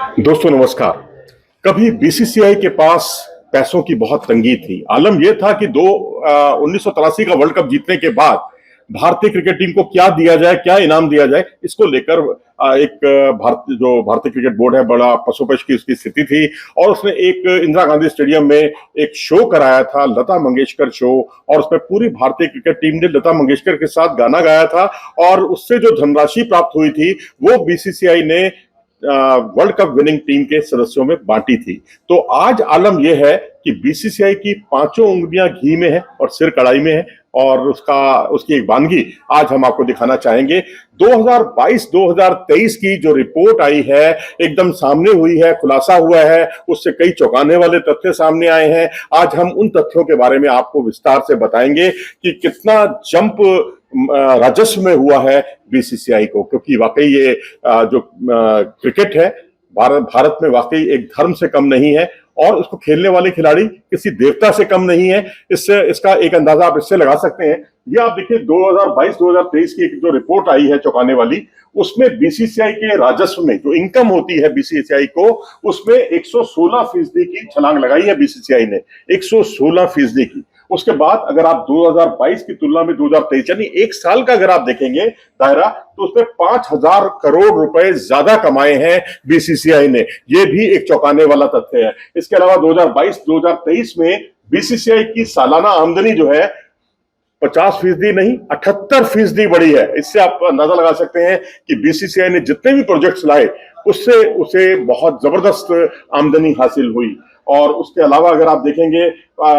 दोस्तों नमस्कार। कभी बीसीसीआई के पास पैसों की बहुत तंगी थी। आलम यह था कि 1983 का वर्ल्ड कप जीतने के बाद भारतीय क्रिकेट टीम को क्या दिया जाए, क्या इनाम दिया जाए, इसको लेकर भारतीय क्रिकेट बोर्ड है, बड़ा पसोपेश की उसकी स्थिति थी। और उसने एक इंदिरा गांधी स्टेडियम में एक शो कराया था, लता मंगेशकर शो, और उसमें पूरी भारतीय क्रिकेट टीम ने लता मंगेशकर के साथ गाना गाया था। और उससे जो धनराशि प्राप्त हुई थी वो बीसीसीआई ने वर्ल्ड कप विनिंग टीम के सदस्यों में बांटी थी। तो आज आलम यह है कि बीसीसीआई की पांचों उंगलियां घी में है और सिर कढ़ाई में है, और उसकी एक वानगी आज हम आपको दिखाना चाहेंगे। 2022-2023 की जो रिपोर्ट आई है, एकदम सामने हुई है, खुलासा हुआ है, उससे कई चौंकाने वाले तथ्य सामने आए हैं। आज हम उन तथ्यों के बारे में आपको विस्तार से बताएंगे कि कितना जंप राजस्व में हुआ है बीसीसीआई को, क्योंकि वाकई ये जो क्रिकेट है भारत में वाकई एक धर्म से कम नहीं है, और उसको खेलने वाले खिलाड़ी किसी देवता से कम नहीं है। इसका एक अंदाजा आप इससे लगा सकते हैं। ये आप देखिए 2022-2023 की जो रिपोर्ट आई है चौंकाने वाली, उसमें बीसीसीआई के राजस्व में जो इनकम होती है बीसीसीआई को, उसमें 116% की छलांग लगाई है बीसीसीआई ने, 116% की। उसके बाद अगर आप 2022 की तुलना में 2023 यानी एक साल का अगर आप देखेंगे दायरा, तो उसमें 5,000 करोड़ रुपए ज्यादा कमाए हैं बीसीसीआई ने। यह भी एक चौंकाने वाला तथ्य है। इसके अलावा 2022-2023 में बीसीसीआई की सालाना आमदनी जो है 50% नहीं 78% बढ़ी है। इससे आप अंदाजा लगा सकते हैं कि बीसीसीआई ने जितने भी प्रोजेक्ट्स लाए उससे उसे बहुत जबरदस्त आमदनी हासिल हुई। और उसके अलावा अगर आप देखेंगे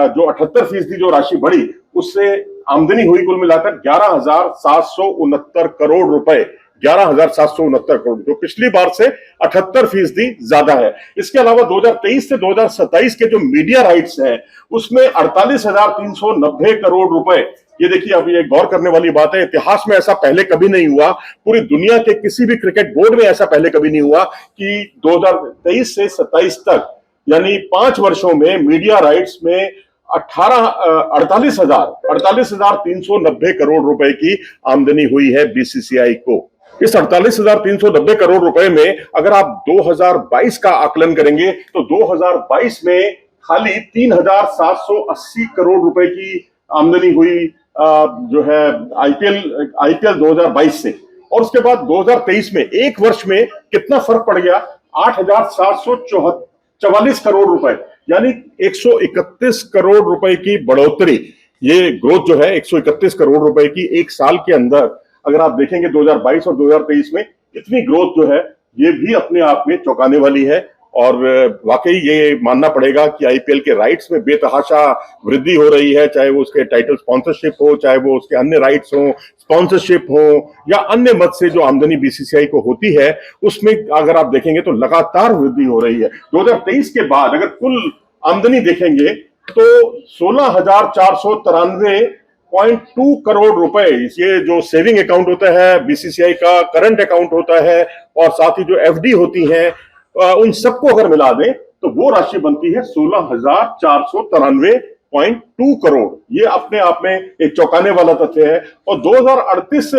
जो 78% जो राशि बढ़ी, उससे आमदनी हुई कुल मिलाकर 11,769 करोड़ रुपए, 11,769 करोड़, जो पिछली बार से 78% ज्यादा है। इसके अलावा 2023 से 2027 के जो मीडिया राइट्स हैं, उसमें 48,390 करोड़ रुपए। ये देखिए, अब ये गौर करने वाली बात है, इतिहास में ऐसा पहले कभी नहीं हुआ, पूरी दुनिया के किसी भी क्रिकेट बोर्ड में ऐसा पहले कभी नहीं हुआ कि 2023 से 27 तक यानी 5 वर्षों में मीडिया राइट्स में 48,390 करोड़ रुपए की आमदनी हुई है बीसीसीआई को। इस 48,390 करोड़ रुपए में अगर आप 2022 का आकलन करेंगे तो 2022 में खाली 3,780 करोड़ रुपए की आमदनी हुई जो है आईपीएल 2022 से। और उसके बाद 2023 में एक वर्ष में कितना फर्क पड़ गया, 8,744 करोड़ रुपए, यानी 131 करोड़ रुपए की बढ़ोतरी। ये ग्रोथ जो है 131 करोड़ रुपए की एक साल के अंदर अगर आप देखेंगे 2022 और 2023 में, इतनी ग्रोथ जो है ये भी अपने आप में चौंकाने वाली है। और वाकई ये मानना पड़ेगा कि आईपीएल के राइट्स में बेतहाशा वृद्धि हो रही है, चाहे वो उसके टाइटल स्पॉन्सरशिप हो, चाहे वो उसके अन्य राइट्स हो, स्पॉन्सरशिप हो, या अन्य मद से जो आमदनी बीसीसीआई को होती है, उसमें अगर आप देखेंगे तो लगातार वृद्धि हो रही है। 2023 के बाद अगर कुल आमदनी देखेंगे तो 16,493.2 करोड़ रुपए, ये जो सेविंग अकाउंट होता है बीसीसीआई का, करंट अकाउंट होता है, और साथ ही जो एफडी होती है, उन सबको अगर मिला दें तो वो राशि बनती है 16,493.2 करोड़। ये अपने आप में एक चौंकाने वाला तथ्य है। और 2,038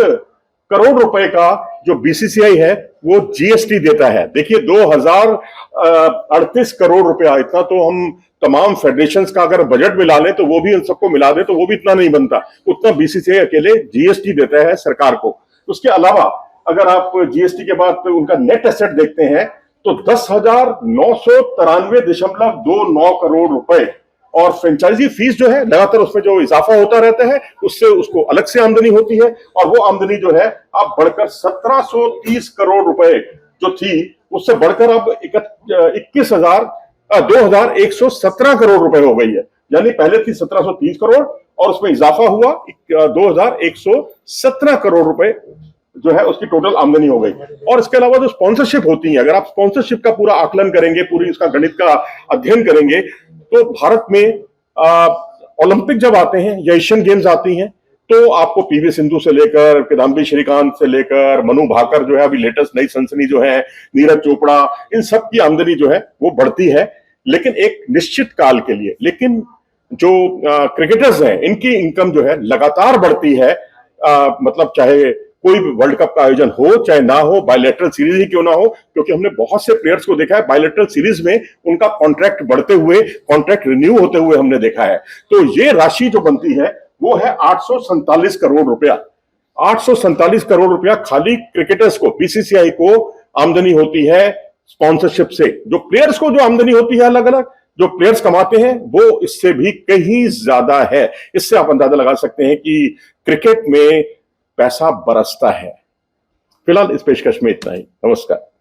करोड़ रुपए का जो बीसीसीआई है वो जीएसटी देता है। देखिए 2,038 करोड़ रुपया, इतना तो हम तमाम फेडरेशंस का अगर बजट मिला लें तो वो भी उन सबको मिला दें तो वो भी इतना नहीं बनता, उतना बीसीसीआई अकेले जीएसटी देता है सरकार को। उसके अलावा अगर आप जीएसटी के बाद उनका नेट एसेट देखते हैं तो 10,993.29 करोड़ रुपए। और फ्रेंचाइजी फीस जो है लगातार उसमें जो इजाफा होता रहता है, उससे उसको अलग से आमदनी होती है, और वो आमदनी जो है अब बढ़कर 1,730 करोड़ रुपए जो थी, उससे बढ़कर अब 2,117 करोड़ रुपए हो गई है। यानी पहले थी 1,730 करोड़ और उसमें इजाफा हुआ 2,117 करोड़ रुपए जो है उसकी टोटल आमदनी हो गई। और इसके अलावा जो स्पॉन्सरशिप होती है, अगर आप स्पॉन्सरशिप का पूरा आकलन करेंगे, पूरी इसका गणित का अध्ययन करेंगे, तो भारत में ओलंपिक जब आते हैं या एशियन गेम्स आती हैं, तो आपको पीवी सिंधु से लेकर किदाम्बी श्रीकांत से लेकर मनु भाकर जो है अभी लेटेस्ट नई सनसनी जो है, नीरज चोपड़ा, इन सब की आमदनी जो है वो बढ़ती है, लेकिन एक निश्चित काल के लिए। लेकिन जो क्रिकेटर्स हैं इनकी इनकम जो है लगातार बढ़ती है, मतलब चाहे कोई भी वर्ल्ड कप का आयोजन हो चाहे ना हो, बायलैटरल सीरीज ही क्यों ना हो, क्योंकि हमने बहुत से प्लेयर्स को देखा है बायलैटरल सीरीज में उनका कॉन्ट्रैक्ट बढ़ते हुए, कॉन्ट्रैक्ट रिन्यू होते हुए हमने देखा है। तो ये राशि जो बनती है वो है 847 करोड़ रुपया। 847 करोड़ रुपया खाली क्रिकेटर्स को, बीसीसीआई को आमदनी होती है स्पॉन्सरशिप से। जो प्लेयर्स को जो आमदनी होती है अलग अलग, जो प्लेयर्स कमाते हैं, वो इससे भी कहीं ज्यादा है। इससे आप अंदाजा लगा सकते हैं कि क्रिकेट में पैसा बरसता है। फिलहाल इस पेशकश में इतना ही। नमस्कार।